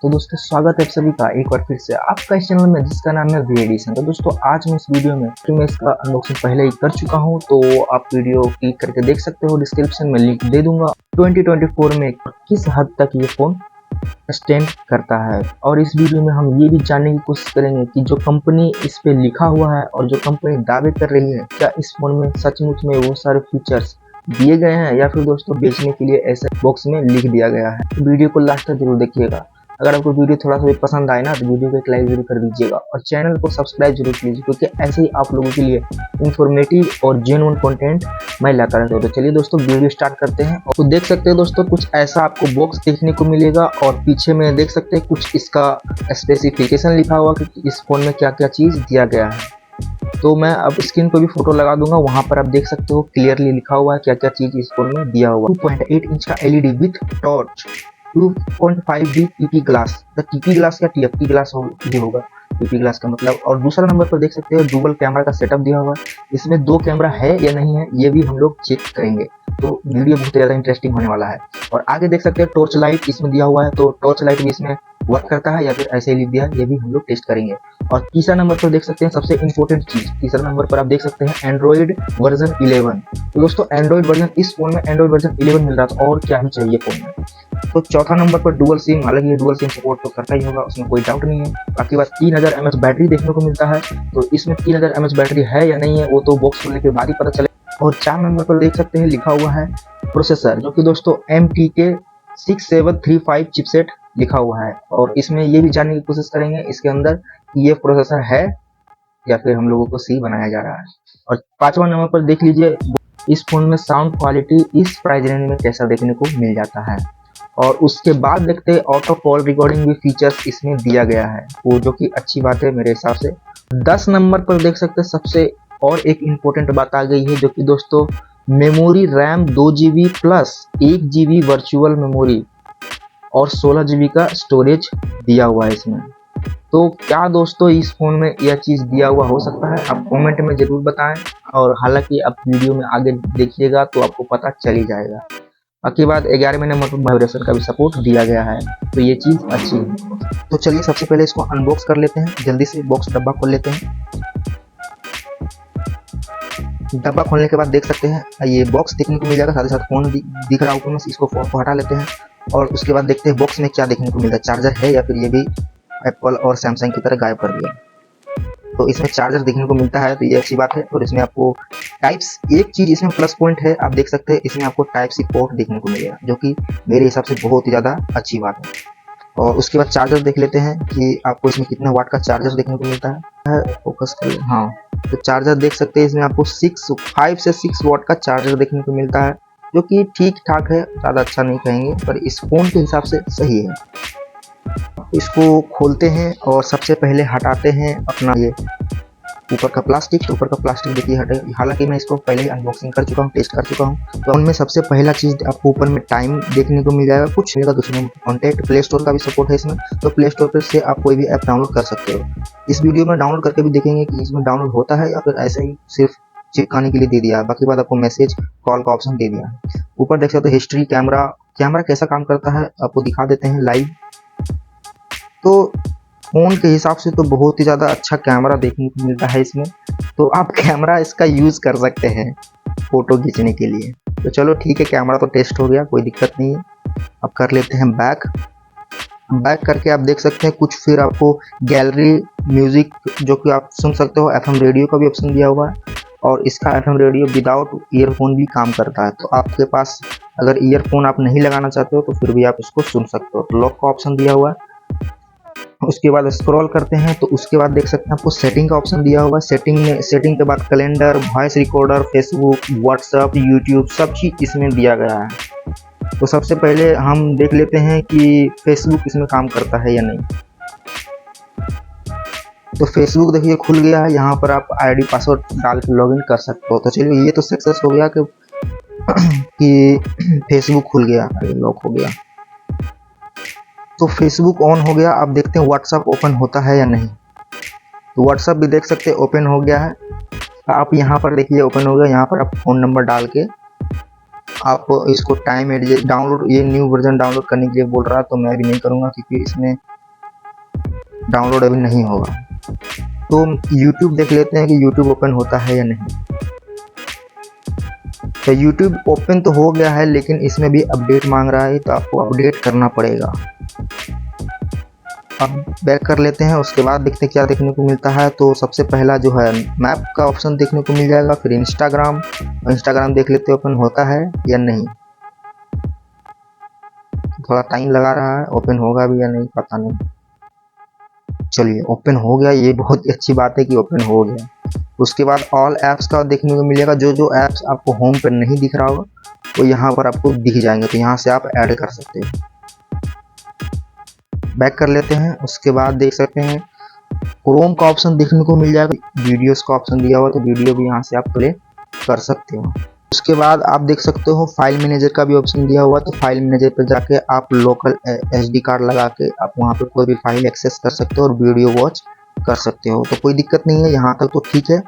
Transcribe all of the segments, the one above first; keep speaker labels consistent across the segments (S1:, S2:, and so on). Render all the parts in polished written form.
S1: तो दोस्तों स्वागत है आप सभी का एक बार फिर से आपका इस चैनल में जिसका नाम है वी एडिशन। तो दोस्तों आज मैं इस वीडियो में मैं इसका अनबॉक्सिंग पहले ही कर चुका हूं, तो आप वीडियो क्लिक करके देख सकते हो। डिस्क्रिप्शन में लिंक दे दूंगा। 2024 में किस हद तक ये फोन स्टैंड करता है, और इस वीडियो में हम ये भी जानने की कोशिश करेंगे कि जो कंपनी इस पे लिखा हुआ है और जो कंपनी दावे कर रही है, क्या इस फोन में सचमुच में वो सारे फीचर्स दिए गए हैं या फिर दोस्तों बेचने के लिए ऐसे बॉक्स में लिख दिया गया है। तो वीडियो को लास्ट तक जरूर देखिएगा। अगर आपको वीडियो थोड़ा सा भी पसंद आए ना तो वीडियो को एक लाइक जरूर कर दीजिएगा और चैनल को सब्सक्राइब जरूर कीजिए, क्योंकि ऐसे ही आप लोगों के लिए इंफॉर्मेटिव और जेन्युइन कंटेंट मैं लाता रहता हूँ। तो चलिए दोस्तों वीडियो स्टार्ट करते हैं। तो देख सकते हैं दोस्तों कुछ ऐसा आपको बॉक्स देखने को मिलेगा और पीछे में देख सकते हैं कुछ इसका स्पेसिफिकेशन लिखा हुआ कि इस फोन में क्या क्या चीज़ दिया गया है। तो मैं अब स्क्रीन पर भी फोटो लगा दूंगा, वहां पर आप देख सकते हो क्लियरली लिखा हुआ है क्या क्या चीज इस फोन में दिया हुआ। 2.8 इंच का LED with torch, 2.5D TP glass. The TP glass या टीएफटी ग्लास होगा टीपी ग्लास का मतलब। और दूसरा नंबर पर देख सकते हो डुअल कैमरा का सेटअप दिया हुआ है। इसमें 2 कैमरा है या नहीं है ये भी हम लोग चेक करेंगे, तो वीडियो बहुत ज़्यादा इंटरेस्टिंग होने वाला है। और आगे देख सकते हैं टॉर्च लाइट इसमें दिया हुआ है, तो टॉर्च लाइट भी इसमें वर्क करता है या फिर ऐसे ही लिख दिया है, ये भी हम लोग टेस्ट करेंगे। और तीसरा नंबर पर देख सकते हैं सबसे इंपॉर्टेंट चीज, तीसरा नंबर पर आप देख सकते हैं एंड्रॉइड वर्जन 11। तो दोस्तों एंड्रॉइड वर्जन, इस फोन में एंड्रॉइड वर्जन 11 मिल रहा था और क्या ही चाहिए फोन में। तो चौथा नंबर पर डुअल सिम, हालांकि ये डुअल सिम सपोर्ट तो करता ही होगा, उसमें कोई डाउट नहीं है। बाकी बात 3000 mAh बैटरी देखने को मिलता है, तो इसमें 3000 mAh बैटरी है या नहीं है वो तो बॉक्स खोलने के बाद ही पता चले। और 4 नंबर पर देख सकते हैं लिखा हुआ है प्रोसेसर, जो कि दोस्तों MTK 6735 चिपसेट लिखा हुआ है। और इसमें ये भी जानने की कोशिश करेंगे इसके अंदर कि ये प्रोसेसर है या फिर हम लोगों को सी बनाया जा रहा है। और 5वां नंबर पर देख लीजिए इस फोन में साउंड क्वालिटी इस प्राइस रेंज में कैसा देखने को मिल जाता है। और उसके बाद देखते हैं ऑटो कॉल रिकॉर्डिंग भी फीचर्स इसमें दिया गया है, वो जो कि अच्छी बात है मेरे हिसाब से। 10 नंबर पर देख सकते हैं सबसे और एक इम्पोर्टेंट बात आ गई है, जो कि दोस्तों memory RAM 2GB plus 1GB virtual memory और 16GB का स्टोरेज दिया हुआ है इसमें। तो क्या दोस्तों इस फोन में यह चीज़ दिया हुआ हो सकता है, आप कमेंट में ज़रूर बताएं। और हालांकि आप वीडियो में आगे देखिएगा तो आपको पता चल ही जाएगा। बाकी बात 11 महीने मोटो वाइब्रेशन का भी सपोर्ट दिया गया है, तो ये चीज़ अच्छी है। तो चलिए सबसे पहले इसको अनबॉक्स कर लेते हैं, जल्दी से बॉक्स डब्बा खोल लेते हैं। डब्बा खोलने के बाद देख सकते हैं ये बॉक्स देखने को मिल जाएगा, साथ ही साथ फोन दिख रहा ऊपर में, इसको फोन को हटा लेते हैं। और उसके बाद देखते हैं बॉक्स में क्या देखने को मिलता है, चार्जर है या फिर ये भी एप्पल और सैमसंग की तरह गायब कर दिया। तो इसमें चार्जर देखने को मिलता है, तो ये अच्छी बात है। और इसमें आपको टाइप्स, एक चीज़ इसमें प्लस पॉइंट है, आप देख सकते हैं इसमें आपको टाइप सी पोर्ट देखने को मिलेगा, जो कि मेरे हिसाब से बहुत ही ज़्यादा अच्छी बात है। और उसके बाद चार्जर देख लेते हैं कि आपको इसमें कितना वाट का चार्जर देखने को मिलता है। फोकस कर, हाँ, तो चार्जर देख सकते हैं इसमें आपको 5 से 6 वाट का चार्जर देखने को मिलता है, जो कि ठीक ठाक है, ज़्यादा अच्छा नहीं कहेंगे पर इस फोन के हिसाब से सही है। इसको खोलते हैं और सबसे पहले हटाते हैं अपना ये ऊपर का प्लास्टिक। तो ऊपर का प्लास्टिक देखिए हटे, हालांकि मैं इसको पहले ही अनबॉक्सिंग कर चुका हूँ, टेस्ट कर चुका हूँ। तो उनमें सबसे पहला चीज़ आपको ऊपर में टाइम देखने को मिल जाएगा, कुछ मिलेगा। दूसरे में कॉन्टैक्ट, प्ले स्टोर का भी सपोर्ट है इसमें, तो प्ले स्टोर पर से आप कोई भी ऐप डाउनलोड कर सकते हो। इस वीडियो में डाउनलोड करके भी देखेंगे कि इसमें डाउनलोड होता है या फिर ऐसे ही सिर्फ चिपकाने के लिए दे दिया। बाकी बात आपको मैसेज कॉल का ऑप्शन दे दिया। ऊपर देख सकते हो हिस्ट्री, कैमरा कैसा काम करता है आपको दिखा देते हैं लाइव। तो फ़ोन के हिसाब से तो बहुत ही ज़्यादा अच्छा कैमरा देखने को मिलता है इसमें, तो आप कैमरा इसका यूज़ कर सकते हैं फ़ोटो खींचने के लिए। तो चलो ठीक है, कैमरा तो टेस्ट हो गया, कोई दिक्कत नहीं है। अब कर लेते हैं बैक करके आप देख सकते हैं कुछ, फिर आपको गैलरी, म्यूज़िक जो कि आप सुन सकते हो, FM रेडियो का भी ऑप्शन दिया हुआ है। और इसका FM रेडियो विदाउट ईयरफोन भी काम करता है, तो आपके पास अगर ईयरफोन आप नहीं लगाना चाहते हो तो फिर भी आप इसको सुन सकते हो। तो लॉक का ऑप्शन दिया हुआ है। उसके बाद स्क्रॉल करते हैं तो उसके बाद देख सकते हैं आपको सेटिंग का ऑप्शन दिया हुआ है। सेटिंग के बाद calendar, voice recorder, Facebook, WhatsApp, YouTube सब चीज़ इसमें दिया गया है। तो सबसे पहले हम देख लेते हैं कि फेसबुक इसमें काम करता है या नहीं। तो फेसबुक देखिए खुल गया है, यहाँ पर आप आईडी पासवर्ड डाल के लॉगिन कर सकते हो। तो चलिए ये तो सक्सेस हो गया कि फेसबुक खुल गया, लॉक हो गया। तो फेसबुक ऑन हो गया। अब देखते हैं व्हाट्सएप ओपन होता है या नहीं। तो व्हाट्सएप भी देख सकते हैं ओपन हो गया है। आप यहाँ पर देखिए ओपन हो गया। यहाँ पर आप फ़ोन नंबर डाल के आप इसको टाइम एडजस्ट डाउनलोड, ये न्यू वर्जन डाउनलोड करने के लिए बोल रहा है, तो मैं भी नहीं करूँगा क्योंकि इसमें डाउनलोड अभी नहीं होगा। तो YouTube देख लेते हैं कि YouTube ओपन होता है या नहीं। तो YouTube ओपन तो हो गया है, लेकिन इसमें भी अपडेट मांग रहा है, तो आपको अपडेट करना पड़ेगा। अब बैक कर लेते हैं, उसके बाद देखते हैं क्या देखने को मिलता है। तो सबसे पहला जो है मैप का ऑप्शन देखने को मिल जाएगा, फिर इंस्टाग्राम देख लेते हैं ओपन होता है या नहीं। थोड़ा टाइम लगा रहा है, ओपन होगा भी या नहीं पता नहीं। चलिए ओपन हो गया, ये बहुत ही अच्छी बात है कि ओपन हो गया। उसके बाद ऑल ऐप्स का देखने को मिलेगा, जो ऐप्स आपको होम पर नहीं दिख रहा होगा वो यहाँ पर आपको दिख जाएंगे, तो यहाँ से आप ऐड कर सकते हैं। बैक कर लेते हैं, उसके बाद देख सकते हैं क्रोम का ऑप्शन देखने को मिल जाएगा, वीडियोस का ऑप्शन दिया हुआ, तो वीडियो भी यहाँ से आप प्ले कर सकते हो। उसके बाद आप देख सकते हो फाइल मैनेजर का भी ऑप्शन दिया हुआ, तो फाइल मैनेजर पर जाके आप लोकल SD कार्ड लगा के आप वहाँ पे कोई भी फाइल एक्सेस कर सकते हो और वीडियो वॉच कर सकते हो, तो कोई दिक्कत नहीं है, यहाँ तक तो ठीक है।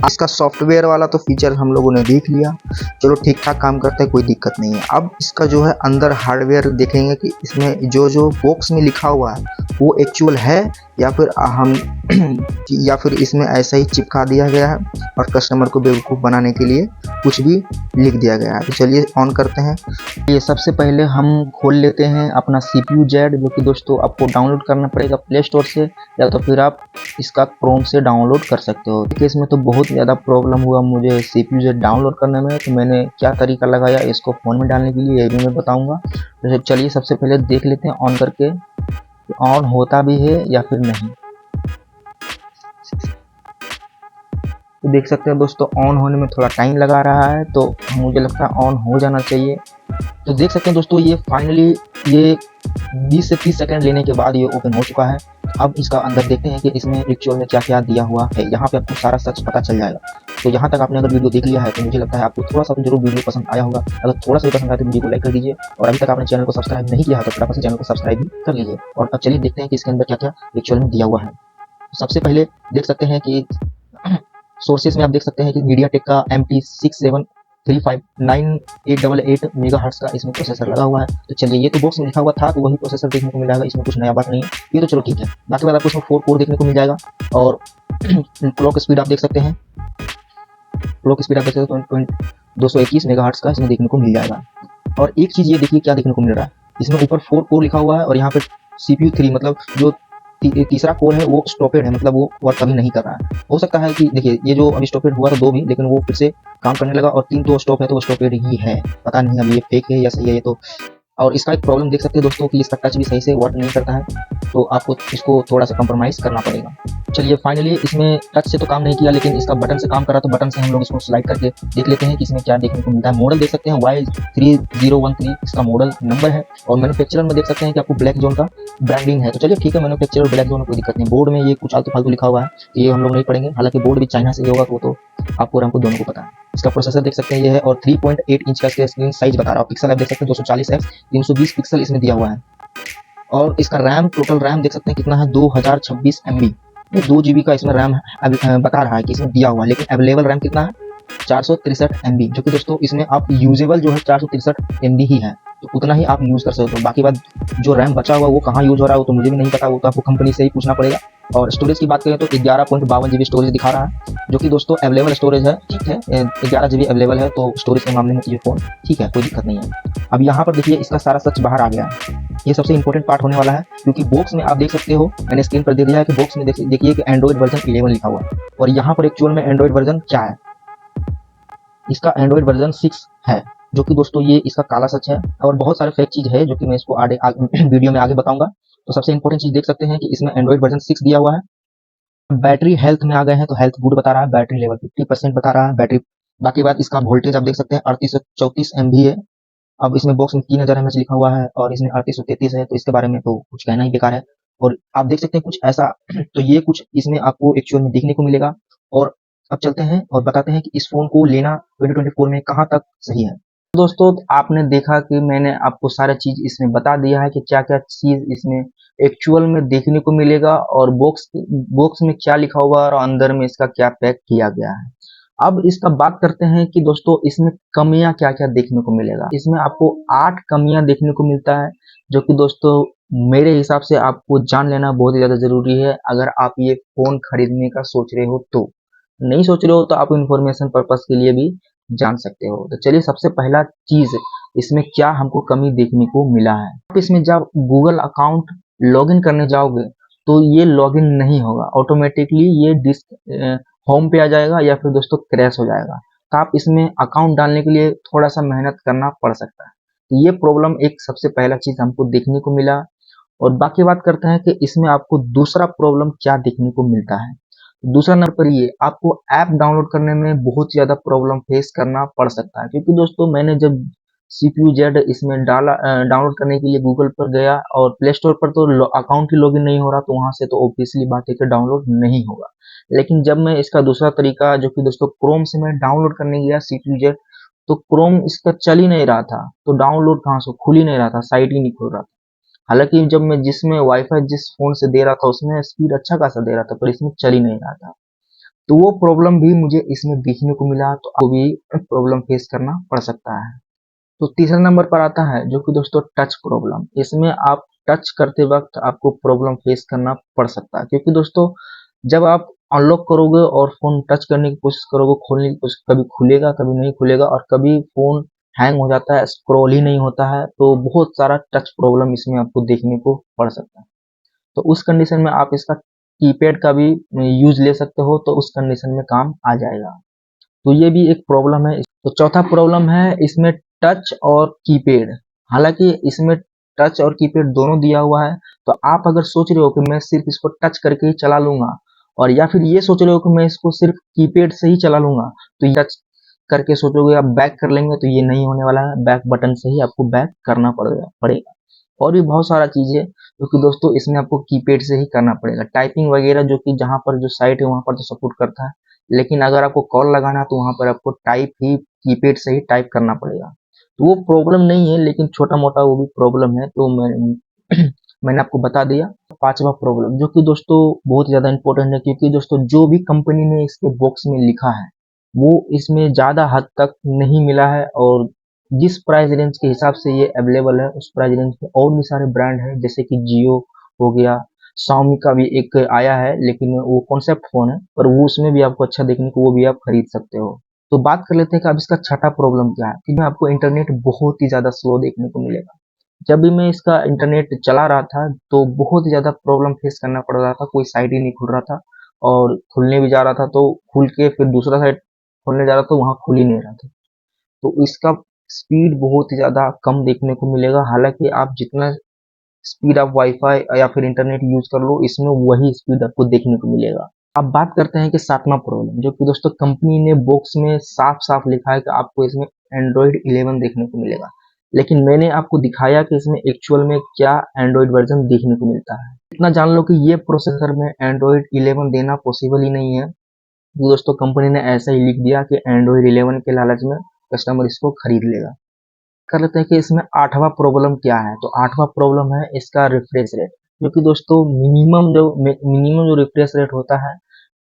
S1: इसका सॉफ्टवेयर वाला तो फीचर हम लोगों ने देख लिया, चलो ठीक ठाक काम करता है, कोई दिक्कत नहीं है। अब इसका जो है अंदर हार्डवेयर देखेंगे कि इसमें जो बॉक्स में लिखा हुआ है वो एक्चुअल है या फिर इसमें ऐसा ही चिपका दिया गया है और कस्टमर को बेवकूफ़ बनाने के लिए कुछ भी लिख दिया गया है। तो चलिए ऑन करते हैं। ये सबसे पहले हम खोल लेते हैं अपना CPU जेड, जो कि दोस्तों आपको डाउनलोड करना पड़ेगा प्ले स्टोर से, या तो फिर आप इसका क्रोम से डाउनलोड कर सकते हो। केस में तो बहुत ज़्यादा प्रॉब्लम हुआ मुझे CPU जेड डाउनलोड करने में, तो मैंने क्या तरीका लगाया इसको फ़ोन में डालने के लिए, ये भी मैं बताऊँगा। तो चलिए सबसे पहले देख लेते हैं ऑन करके ऑन होता भी है या फिर नहीं। तो देख सकते हैं दोस्तों ऑन होने में थोड़ा टाइम लगा रहा है, तो मुझे लगता है ऑन हो जाना चाहिए। तो देख सकते हैं दोस्तों ये फाइनली ये 20 से 30 सेकंड लेने के बाद ये ओपन हो चुका है। अब इसका अंदर देखते हैं कि इसमें एक्चुअल में क्या क्या दिया हुआ है, यहाँ पे आपको सारा सच पता चल जाएगा। तो यहाँ तक आपने अगर वीडियो देख लिया है तो मुझे लगता है आपको थोड़ा सा तो जरूर वीडियो पसंद आया होगा। अगर थोड़ा सा भी पसंद आया तो वीडियो को लाइक कर दीजिए, और अभी तक आपने चैनल को सब्सक्राइब नहीं किया है तो फटाफट से चैनल को सब्सक्राइब भी कर लीजिए। और अब चलिए देखते हैं कि इसके अंदर क्या क्या एक्चुअल में दिया हुआ है। सबसे पहले देख सकते हैं कि सोर्सेस में आप देख सकते हैं कि मीडियाटेक का MT67359888 मेगाहर्ट्ज का इसमें प्रोसेसर लगा हुआ है। तो चलिए ये तो बॉक्स में लिखा हुआ था तो वही प्रोसेसर देखने को मिल जाएगा, इसमें कुछ नया बात नहीं है, ये तो चलो ठीक है। बाकी बात आपको इसमें 4 कोर देखने को मिल जाएगा, और क्लॉक स्पीड आप देख सकते हैं, 221 मेगाहर्ट्ज का इसमें देखने को मिल जाएगा। और एक चीज़ ये देखिए क्या देखने को मिल रहा है, इसमें ऊपर 4 कोर लिखा हुआ है और यहाँ पे CPU 3 मतलब जो तीसरा कोर है वो स्टॉपेड है, मतलब वो वर्क अभी नहीं कर रहा है। हो सकता है कि देखिए ये जो अभी स्टॉपेड हुआ था 2 भी, लेकिन वो फिर से काम करने लगा, और 3 तो स्टॉप है, तो वो स्टॉपेड ही है, पता नहीं अब ये फेक है या सही है ये तो। और इसका एक प्रॉब्लम देख सकते हैं दोस्तों कि इसका टच भी सही से वर्क नहीं करता है, तो आपको इसको थोड़ा सा कंप्रोमाइज़ करना पड़ेगा। चलिए फाइनली इसमें टच से तो काम नहीं किया, लेकिन इसका बटन से काम करा, तो बटन से हम लोग इसको स्लाइड करके देख लेते हैं कि इसमें क्या देखने को मिलता है। मॉडल देख सकते हैं Y3013 इसका मॉडल नंबर है, और मैन्युफैक्चरर में देख सकते हैं कि आपको ब्लैक जोन का ब्रांडिंग है। तो चलिए ठीक है, मैन्युफैक्चरर ब्लैक जोन में कोई दिक्कत नहीं। बोर्ड में ये कुछ आलतू फालतू लिखा हुआ है, ये हम लोग नहीं पढ़ेंगे, हालांकि बोर्ड भी चाइना से ही होगा, वो तो आपको और हमको दोनों को पता है। इसका प्रोसेसर देख सकते हैं ये है, और 3.8 इंच का इसका स्क्रीन साइज बता रहा है। पिक्सल आप देख सकते हैं 240x 320 पिक्सल इसमें दिया हुआ है। और इसका रैम, टोटल रैम देख सकते हैं कितना है, 2026 MB, 2 GB का इसमें रैम बता रहा है कि इसमें दिया हुआ है, लेकिन अवेलेबल रैम कितना है, 463 MB, जो कि दोस्तों इसमें आप यूजेबल जो है 463 MB ही है, तो उतना ही आप यूज़ कर सकते हो। बाकी बात जो रैम बचा हुआ वो कहाँ यूज़ हो रहा है वो तो मुझे भी नहीं पता, वो तो आपको कंपनी से ही पूछना पड़ेगा। और स्टोरेज की बात करें तो 11.52 GB स्टोरेज दिखा रहा है, जो कि दोस्तों अवेलेबल स्टोरेज है, ठीक है, 11 GB अवेलेबल है, तो स्टोरेज के मामले में ये फ़ोन ठीक है, कोई दिक्कत नहीं है। अब यहाँ पर देखिए इसका सारा सच बाहर आ गया है, ये सबसे इंपॉर्टेंट पार्ट होने वाला है, क्योंकि बॉक्स में आप देख सकते हो, मैंने स्क्रीन पर दे दिया है कि बॉक्स में देखिए कि एंड्रॉइड वर्जन 11 लिखा हुआ है, और यहाँ पर एक्चुअल में एंड्रॉइड वर्जन क्या है, इसका एंड्रॉइड वर्जन 6 है, जो कि दोस्तों ये इसका काला सच है। और बहुत सारे फेक चीज़ है जो कि मैं इसको वीडियो में आगे बताऊंगा। तो सबसे इंपॉर्टेंट चीज़ देख सकते हैं कि इसमें एंड्रॉइड वर्जन 6 दिया हुआ है। बैटरी हेल्थ में आ गए हैं तो हेल्थ गुड बता रहा है, बैटरी लेवल 50% बता रहा है बैटरी। बाकी बात इसका वोल्टेज आप देख सकते हैं 3834 MB है। अब इसमें बॉक्स में 3000 mAh लिखा हुआ है, और इसमें 3833 है, तो इसके बारे में तो कुछ कहना ही बेकार है। और आप देख सकते हैं कुछ ऐसा, तो ये कुछ इसमें आपको एक्चुअल में देखने को मिलेगा। और अब चलते हैं और बताते हैं कि इस फोन को लेना 2024 में कहाँ तक सही है। दोस्तों आपने देखा कि मैंने आपको सारा चीज इसमें बता दिया है कि क्या क्या चीज इसमें एक्चुअल में देखने को मिलेगा, और बॉक्स में क्या लिखा हुआ है और अंदर में इसका क्या पैक किया गया है। अब इसका बात करते हैं कि दोस्तों इसमें कमियां क्या क्या देखने को मिलेगा। इसमें आपको 8 कमियां देखने को मिलता है, जो कि दोस्तों मेरे हिसाब से आपको जान लेना बहुत ही ज़्यादा ज़रूरी है अगर आप ये फ़ोन खरीदने का सोच रहे हो तो। नहीं सोच रहे हो तो आप इन्फॉर्मेशन पर्पज़ के लिए भी जान सकते हो। तो चलिए सबसे पहला चीज़ इसमें क्या हमको कमी देखने को मिला है। आप इसमें जब गूगल अकाउंट लॉगिन करने जाओगे तो ये लॉगिन नहीं होगा, ऑटोमेटिकली ये होम पे आ जाएगा या फिर दोस्तों क्रैश हो जाएगा। तो आप इसमें अकाउंट डालने के लिए थोड़ा सा मेहनत करना पड़ सकता है। तो ये प्रॉब्लम एक सबसे पहला चीज़ हमको देखने को मिला। और बाकी बात करते हैं कि इसमें आपको दूसरा प्रॉब्लम क्या देखने को मिलता है। दूसरा नंबर पर ये आपको ऐप डाउनलोड करने में बहुत ज़्यादा प्रॉब्लम फेस करना पड़ सकता है, क्योंकि दोस्तों मैंने जब CPUZ इसमें डाला डाउनलोड करने के लिए गूगल पर गया और प्ले स्टोर पर तो अकाउंट ही लॉगिन नहीं हो रहा, तो वहां से तो ऑब्वियसली बात है कि डाउनलोड नहीं होगा। लेकिन जब मैं इसका दूसरा तरीका जो कि दोस्तों क्रोम से मैं डाउनलोड करने गया CPUZ, तो क्रोम इसका चल ही नहीं रहा था, तो डाउनलोड कहाँ से खुल ही नहीं रहा था, साइट ही नहीं खुल रहा था। हालांकि जब मैं जिसमें वाईफाई जिस फोन से दे रहा था उसमें स्पीड अच्छा खासा दे रहा था, पर इसमें चल ही नहीं रहा था। तो वो प्रॉब्लम भी मुझे इसमें देखने को मिला, तो आपको भी प्रॉब्लम फेस करना पड़ सकता है। तो तीसरा नंबर पर आता है जो कि दोस्तों टच प्रॉब्लम। इसमें आप टच करते वक्त आपको प्रॉब्लम फेस करना पड़ सकता है, क्योंकि दोस्तों जब आप अनलॉक करोगे और फोन टच करने की कोशिश करोगे, खोलने की कोशिश, कभी खुलेगा कभी नहीं खुलेगा, और कभी फोन हैंग हो जाता है, स्क्रॉल ही नहीं होता है, तो बहुत सारा टच प्रॉब्लम इसमें आपको देखने को पड़ सकता है। तो उस कंडीशन में आप इसका कीपैड का भी यूज ले सकते हो, तो उस कंडीशन में काम आ जाएगा। तो ये भी एक प्रॉब्लम है। तो चौथा प्रॉब्लम है इसमें टच और कीपैड। हालांकि इसमें टच और कीपैड दोनों दिया हुआ है, तो आप अगर सोच रहे हो कि मैं सिर्फ इसको टच करके ही चला लूंगा, और या फिर ये सोच रहे हो कि मैं इसको सिर्फ कीपैड से ही चला लूंगा, तो टच करके सोचोगे आप बैक कर लेंगे, तो ये नहीं होने वाला है। बैक बटन से ही आपको बैक करना पड़ेगा। और भी बहुत सारा चीज है जो कि दोस्तों इसमें आपको कीपैड से ही करना पड़ेगा। टाइपिंग वगैरह जो कि जहाँ पर जो साइट है वहां पर तो सपोर्ट करता है, लेकिन अगर आपको कॉल लगाना है तो वहां पर आपको टाइप ही कीपैड से ही टाइप करना पड़ेगा। तो वो प्रॉब्लम नहीं है, लेकिन छोटा मोटा वो भी प्रॉब्लम है, तो मैंने आपको बता दिया। पांचवा प्रॉब्लम जो कि दोस्तों बहुत ज्यादा इंपॉर्टेंट है, क्योंकि दोस्तों जो भी कंपनी ने इसके बॉक्स में लिखा है वो इसमें ज्यादा हद तक नहीं मिला है, और जिस प्राइस रेंज के हिसाब से ये अवेलेबल है उस प्राइस रेंज में और भी सारे ब्रांड हैं, जैसे कि जियो हो गया, Xiaomi का भी एक आया है, लेकिन वो कॉन्सेप्ट फोन है, पर वो उसमें भी आपको अच्छा देखने को वो भी आप खरीद सकते हो। तो बात कर लेते हैं कि अब इसका छठा प्रॉब्लम क्या है, कि आपको इंटरनेट बहुत ही ज्यादा स्लो देखने को मिलेगा। जब भी मैं इसका इंटरनेट चला रहा था तो बहुत ही ज्यादा प्रॉब्लम फेस करना पड़ रहा था, कोई साइट ही नहीं खुल रहा था, और खुलने भी जा रहा था तो खुल के फिर दूसरा साइट खोलने जा रहा था, वहां खुल ही नहीं रहा था। तो इसका स्पीड बहुत ही ज़्यादा कम देखने को मिलेगा। हालांकि आप जितना स्पीड आप वाईफाई या फिर इंटरनेट यूज कर लो, इसमें वही स्पीड आपको देखने को मिलेगा। अब बात करते हैं कि सातवां प्रॉब्लम, जो कि दोस्तों कंपनी ने बॉक्स में साफ साफ लिखा है कि आपको इसमें एंड्रॉइड 11 देखने को मिलेगा, लेकिन मैंने आपको दिखाया कि इसमें एक्चुअल में क्या एंड्रॉइड वर्जन देखने को मिलता है। इतना जान लो कि ये प्रोसेसर में एंड्रॉइड 11 देना पॉसिबल ही नहीं है। दोस्तों कंपनी ने ऐसा ही लिख दिया कि एंड्रॉइड 11 के लालच में कस्टमर इसको खरीद लेगा। कर लेते हैं कि इसमें आठवां प्रॉब्लम क्या है। तो आठवां प्रॉब्लम है इसका रिफ्रेश रेट, जो कि दोस्तों मिनिमम जो रिफ्रेश रेट होता है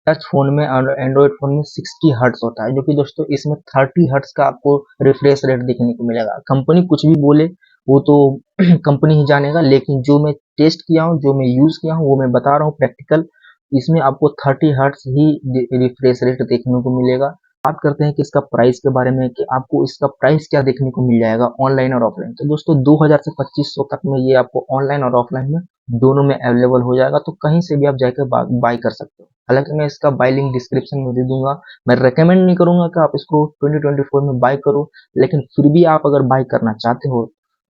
S1: टच फोन में और एंड्रॉइड फोन में 60 हर्ट्स होता है, जो कि दोस्तों इसमें 30 हर्ट्स का आपको रिफ्रेश रेट देखने को मिलेगा। कंपनी कुछ भी बोले वो तो कंपनी ही जानेगा, लेकिन जो मैं टेस्ट किया हूँ, जो मैं यूज किया हूँ, वो मैं बता रहा हूँ प्रैक्टिकल। इसमें आपको 30 हर्ट्स ही रिफ्रेश रेट देखने को मिलेगा। बात करते हैं कि इसका प्राइस के बारे में, कि आपको इसका प्राइस क्या देखने को मिल जाएगा ऑनलाइन और ऑफलाइन। तो दोस्तों 2000 से 2500 तक में ये आपको ऑनलाइन और ऑफलाइन में दोनों में अवेलेबल हो जाएगा, तो कहीं से भी आप जाकर बाय कर सकते हो। हालांकि मैं इसका बाय लिंक डिस्क्रिप्शन में दे दूंगा। मैं रेकमेंड नहीं करूंगा कि आप इसको 2024 में बाय करो, लेकिन फिर भी आप अगर बाय करना चाहते हो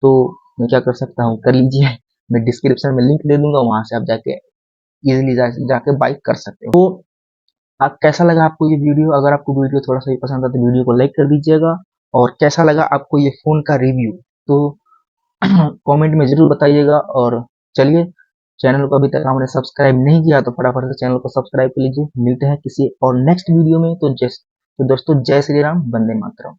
S1: तो मैं क्या कर सकता हूँ, कर लीजिए। मैं डिस्क्रिप्शन में लिंक दे दूंगा, वहां से आप जाके इजिली जाके बाय कर सकते हो। तो आप कैसा लगा आपको ये वीडियो? अगर आपको वीडियो थोड़ा सा भी पसंद आता तो वीडियो को लाइक कर दीजिएगा, और कैसा लगा आपको ये फोन का रिव्यू तो कमेंट में जरूर बताइएगा। और चलिए, चैनल को अभी तक आपने सब्सक्राइब नहीं किया तो फटाफट से चैनल को सब्सक्राइब कर लीजिए। मिलते हैं किसी और नेक्स्ट वीडियो में। तो दोस्तों जय श्री राम, वंदे मातरम।